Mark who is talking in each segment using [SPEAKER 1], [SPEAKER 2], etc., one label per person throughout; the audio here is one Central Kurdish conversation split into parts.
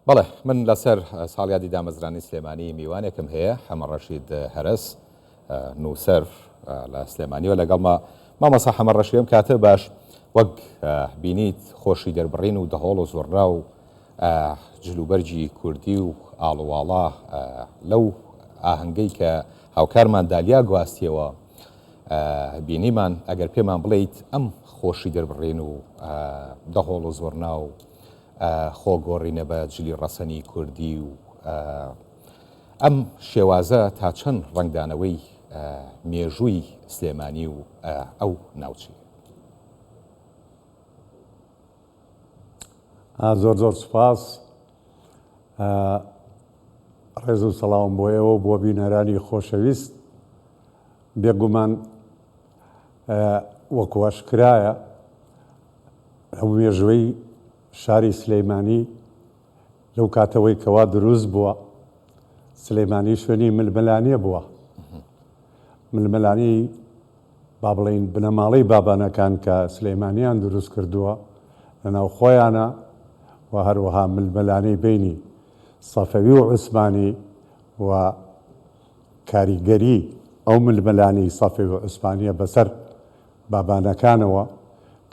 [SPEAKER 1] بەڵێ من لەسەر ساڵیادی دامەزرانی سلێمانی میوانێکم هەیە حەمە ڕەشید هەرس نووسەر لە سلێمانیەوە لەگەڵمە مامەسا حەمە ڕەشیدم کاتە باش وەک بینیت خۆشی دەربڕین و دەهۆڵ و زۆرنا و جلوبەرجی کوردی و ئاڵوواڵا لەو ئاهەنگەی کە هاوکارمان دالیا گواستیەوە بینیمان ئەگەر پێمان بڵیت ئەم خۆشی دەربڕین و دەهۆڵ و زۆرنا و خۆگۆڕینە بە جلی ڕەسەنی کوردی و ئەم شێوازە تا چەند ڕنگدانەوەی مێژووی سلێمانی و ئەو ناوچی.
[SPEAKER 2] زۆر زۆر سوپاس ڕێز و سەڵام بۆ ئێوە بۆ بینەرانی خۆشەویست. بێگومان وەکوەش کرایە ئەو مێژوەی شاری سلەیمانی لەو کاتەوەی کەوا دروست بووە سلەیمانی شوێنی ململانیە بووە. ململانی با بڵێین بنەماڵەی بابانەکان کە سلەیمانیان دروست کردووە لەناو خۆیانە و هەروەها ململانەی بینی سەفەوی و عوسمانی و کاریگەری ئەو ململانی سەفەوی و عوسمانیە بەسەر بابانەکانەوە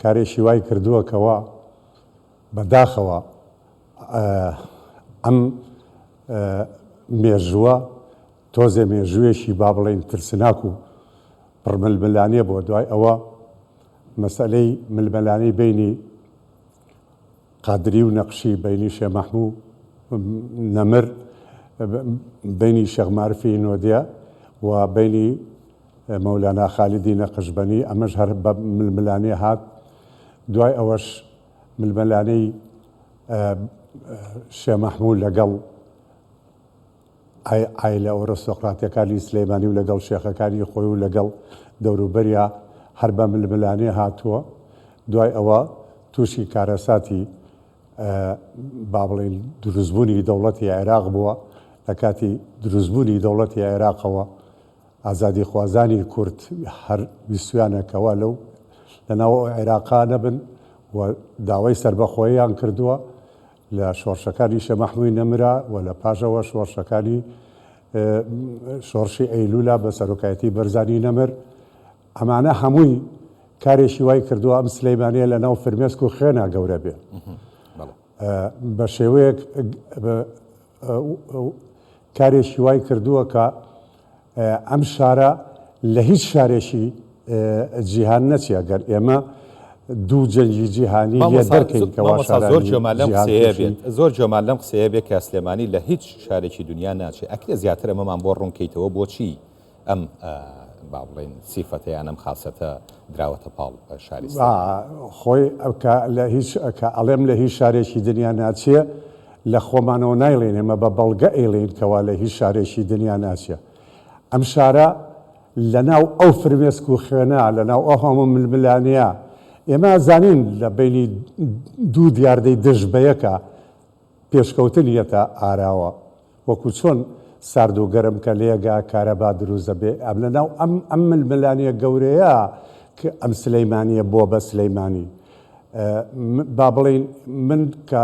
[SPEAKER 2] کارێکی وای کردووە کەوە بەداخەوە ئەم مێژووە تۆزێ مێژوویەشی با بڵێن ترسناک و پڕململانیە بۆ دوای ئەوە مەسەلەی ململانەی بینی قادری و نەقشی بینی شێخ مەحموود نەمر بینی شێخ مارفی نۆدیە و بینی مەولانا خالیدی نەقشبەنی ئەمەش هەر بە ململانێ هات. دوای ئەوەش ململانەی شێخ مەحموود لەگەڵ ئایلە ئۆرۆستۆقراتیەکانی سلەیمانی و لەگەڵ شێخەکانی خۆی و لەگەڵ دەوروبەریا هەر بە ململانێ هاتووە. دوای ئەوە تووشی کارەساتی با بڵێن دروستبوونی دەوڵەتی عێراق بووە. لە کاتی دروستبوونی دەوڵەتی عێراقەوە ئازادی خوازانی کورد هەر ویستویانەکەوە لەناو عێراقا نەبن و داوای سربەخۆییان کردووە لە شۆڕشەکانی شێخ مەحموود نەمرا و لە پاشەوە شۆڕشەکانی شۆڕشی ئەیلولا بە سەرۆکایەتی بەرزانی نەمر. ئەمانە هەمووی کارێکی وای کردووە ئەم سلەیمانیە لەناو فرمێسک و خوێنە گەورە بێ بە شێوەیەک کارێکی وای کردووە کە ئەم شارە لە هیچ شارێکی جیهان نەچێ گەر ئێمە دوو جەنگی جیهانی لێ دەرکەین کەوا
[SPEAKER 1] زۆر جۆمان لەم قسەیە بێت کە سلێمانی لە هیچ شارێکی دنیا ناچێت. ئەکرێ زیاتر ئەمەمان بۆ ڕوونکەیتەوە بۆچی ئەم با بڵێن سیفەتەیان ئەم خاسەتە دراوەتە پاڵ شاری
[SPEAKER 2] خۆی ئەڵێم لە هیچ شارێکی دنیا ناچێ لە خۆمانەوە نایڵێن ئێمە بە بەڵگە ئەیڵێن کەوا لە هیچ شارێکی دنیا ناچێ. ئەم شارە لەناو ئەو فرمێسک و خوێنە لەناو ئەو هەموو ململانەیە ئێمە زانین لە بینی دوو دیاردەی دژ بەیەکە پێشکەوتنیەتە ئاراوە وەکو چۆن سارد و گەرم کە لێگا کارەبا دروزە بێ لەناو ئەم ململانیە گەورەیە کە ئەم سلەیمانیە بۆ بە سلەیمانی با بڵێن من کە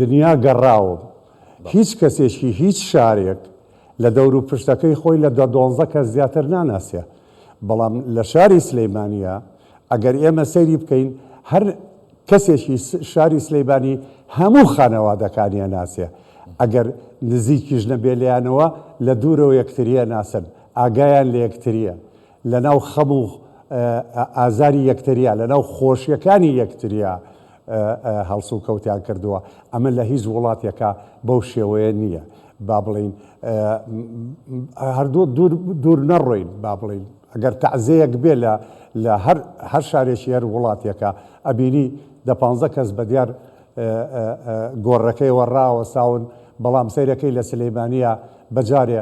[SPEAKER 2] دنیا گەڕاوم هیچ کەسێکی هیچ شارێک لە دەور و پشتەکەی خۆی لە 12 کەس زیاتر ناناسیە. بەڵام لە شاری سلەیمانیە ئەگەر ئێمە سەیری بکەین هەر کەسێکی شاری سلەیمانی هەموو خانەوادەکانیە ناسیە. ئەگەر نزیکیش نەبێ لێیانەوە لە دوورەوە یەکتریە ناسن ئاگایان لە یەکتریە لەناو خەم و ئازاری یەکتریە لەناو خۆشیەکانی یەکتریە هەڵسو و کەوتیان کردووە. ئەمە لە هیچ وڵاتێکە بەو شێوەیە نییە. با بڵین هەردوو دوور نەڕۆین با بڵین ئەگەر تەعزەیەک بێ لە هەر شارێکی هەر وڵاتێکە ئەبینی 15 کەس بەدیار گۆڕەکەی وەڕاوە ساون. بەڵام سەیرەکەی لە سلەیمانیە بەجارێ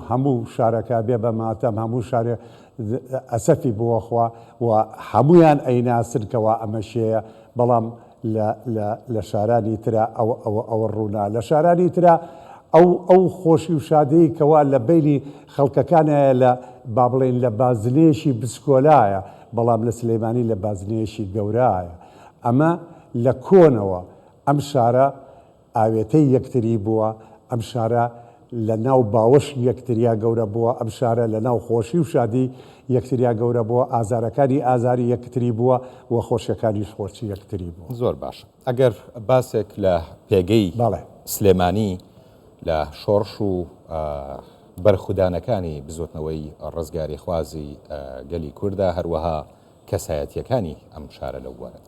[SPEAKER 2] هەموو شارەکە بێ بە ماتەم هەموو شارێ ئەسەفی بووەخوا و هەمویان ئەیناسنکەوە ئەمەشەیە. بەڵام لە شارانی ترە ئەوە ڕوونا لە شارانی ترە ئەو خۆشی و شادەی کەوا لە بینی خەڵکەکانایە لە با بڵێن لە بازنێشی بسکۆلایە بەڵام لە سلەیمانی لە بازنێشی گەورایە. ئەمە لە کۆنەوە ئەم شارە ئاوێتەی یەکتری بووە، ئەم شارە لە ناو باوەش یەکتریا گەورە بووە، ئەم شارە لە ناو خۆشی و شادی یەکتریا گەورە بووە، ئازارەکانی ئازاری یەکتری بووە و خۆشیەکانیش خۆشی یەکتری بووە.
[SPEAKER 1] زۆر باش. ئەگەر باسێک لە پێگەی سلێمانی لە شۆڕش و بەرخودانەکانی بزۆتنەوەی ڕزگاری خوازی گەلی کووردا هەروەها کەسایەتیەکانی ئەم شارە لەو بوارەت.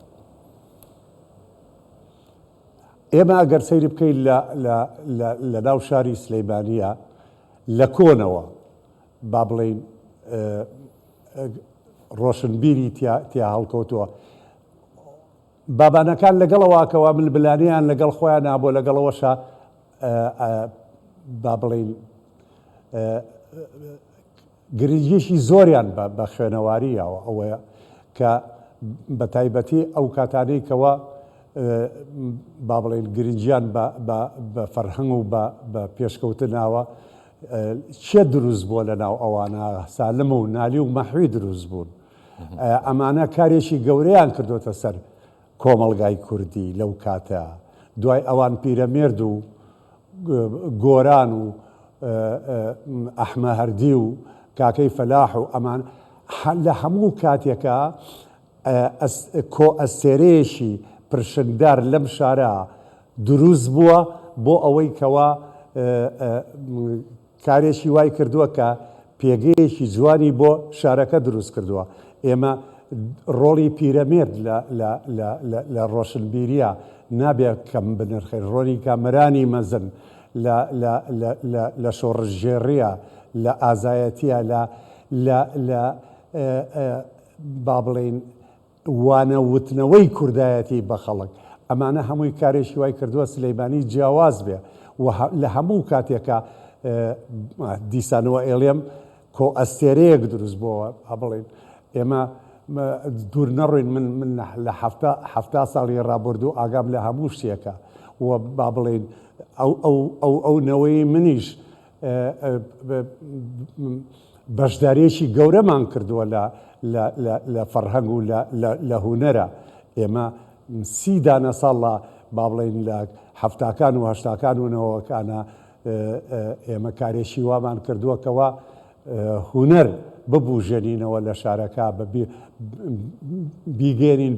[SPEAKER 2] ئێمە ئەگەر سەیری بکەین لە ناو شاری سلەیمانیە لە کۆنەوە با بڵێن ڕۆشنبیری تیا هەڵکەوتووە، بابانەکان لەگەڵەوەکەوە ملبلانیان لەگەڵ خۆیان نابۆ لەگەڵەوەشە با بڵێن گرنگیشی زۆریان بە خوێنەواریەوە ئەوەیە کە بە تایبەتی ئەو کاتانەی کەوە با بڵێن گرنگیان بە فەرهەنگ و بە پێشکەوتناوە چێ دروست بووە لە ناو ئەوانە سالم و نالی و مەحوی دروست بوون. ئەمانە کارێکی گەورەیان کردوتە سەر کۆمەڵگای کوردی لەو کاتە. دوای ئەوان پیرەمێرد و گۆران و ئەحمە هەردی و کاکەی فەلاح و ئەمان لە هەموو کاتێکە کۆ ئەستێرەیەشی پرشندار لەم شارە دروست بووە بۆ ئەوەی کەوا کارێکی وای کردووە کە پێگەیەکی جوانی بۆ شارەکە دروست کردووە. ئێمە ڕۆڵی پیرەمێرد لە ڕۆشنبیریە نابێت کەم بنرخێت، ڕۆلی کامەرانی مەزن لە شۆڕژێڕیە، لە ئازایەتیە، لە با بڵێن وانە وتنەوەی کوردایەتی بە خەڵک. ئەمانە هەمووی کارێکی وای کردووە سلەیمانی جیاواز بێ و لە هەموو کاتێکە دیسانەوە ئێڵێم کۆ ئەستێرەیەک دروست بووە. بڵێن ئێمە دوور نەڕوین، من لە هەفتا ساڵی ڕابردوو ئاگام لە هەموو شتێکە و با بڵێن ئەو نەوەی منیش بەشدارێکی گەورەمان کردووە لە فەرهەنگ و لە هونەرە. ئێمە 30 دانە ساڵە با بڵێن لە هەفتاکان و هەشتاکان و نەوەکانە ئێمە کارێکی وامان کردووەکەوە هونەر ببوژێنینەوە لە شارەکە بیگەێنین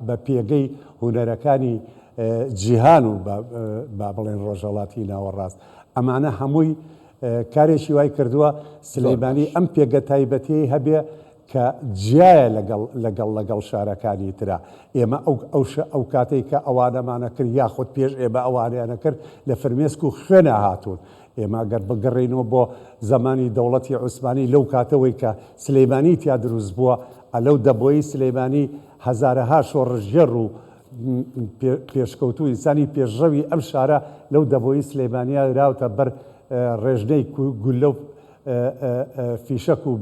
[SPEAKER 2] بە پێگەی هونەرەکانی جیهان و با بڵێن ڕۆژهەڵاتی ناوەڕاست. ئەمانە هەمووی کارێکی وای کردووە سلەیمانی ئەم پێگە تایبەتی هەبێ کە جیایە لەگەڵ شارەکانی ترە. ئێمە ئەو کاتێک کە ئەوانەمانە کرد یاخود پێش ئێمە ئەوانیانە کرد لە فرمێسک و خوێنە هاتوون. ئێمە گەر بگەڕێنەوە بۆ زمانی دەوڵەتی عوسمانی لەو کاتەوەی کە سلەیمانی تیا دروست بووە، ئەلەو دەبۆی سلەیمانی هەزارەها شۆڕژێڕ و پێشکەوتوو ئینسانی پێشڕەوی ئەم شارە لەو دەبۆی سلەیمانیا راوتە بەر ڕێژنەی گولە و فیشەک و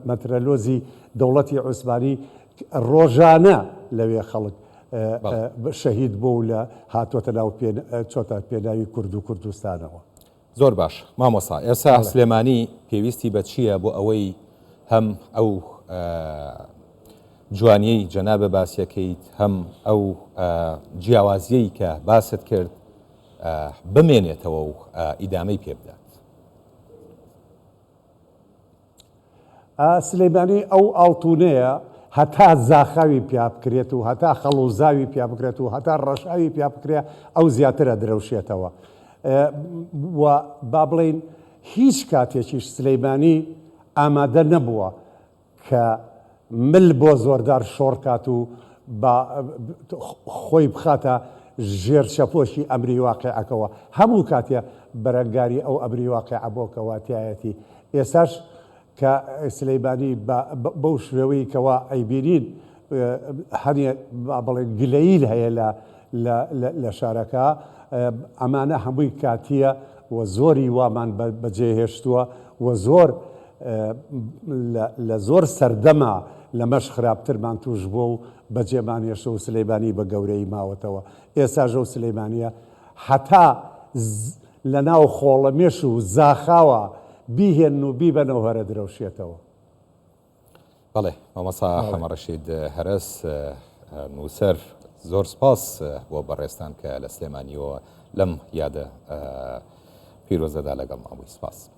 [SPEAKER 2] مەترەلۆزی دەوڵەتی عوسمانی ڕۆژانە لەوێ خەڵک شەهید بۆ و لە هاتوۆتە ناو چۆتە پێناوی کورد و کوردستانەوە.
[SPEAKER 1] زۆر باش مامۆستا، ئێستا سلێمانی پێویستی بە چییە بۆ ئەوەی هەم ئەو جوانیەی جەنابە باسیەکەیت هەم ئەو جیاوازیەی کە باست کرد بمێنێتەوە و ئیدامەی پێ بدات؟
[SPEAKER 2] سلەیمانی ئەو ئاڵتونەیە هەتا زاخاوی پیا بکرێت و هەتا خەڵوزاوی پیا بکرێت و هەتا ڕەشاوی پیا بکرێت ئەو زیاترە درەوشێتەوە. و با بڵێن هیچ کاتێکیش سلەیمانی ئامادە نەبووە کە مل بۆ زۆردار شۆڕ کات و خۆی بخاتە ژێر شەپۆشی ئەمری واقعەکەەوە. هەموو کاتێ بەرەنگاری ئەو ئەمری واقعە بۆکەواتایەتی. ئێساش کە سلەیمانی بەو شوێوەی کەوا ئەیبینین هەنێ بڵێن گلەیل هەیە لە شارەکە، ئەمانە هەمووی کاتیە و زۆری وامان بەجێهێشتووە و زۆر لە زۆر سەردەما لەمەش خراپترمان توش بووە و بەجێمانێشە و سلەیمانی بە گەورەی ماوەتەوە. ئێستا ژە و سلەیمانیە هەتا لە ناو خۆڵەمێش و زاخاوە بیهێن و بیبەنەوە هەرە درەوشێتەوە.
[SPEAKER 1] بەڵێ مامۆستا حەمە ڕەشید هەرس نووسەر زۆر سپاس بۆ بەڕێستان کە لە سلێمانیەوە لەم یادە پیرۆزەدا لەگەڵ ماوەی سپاس.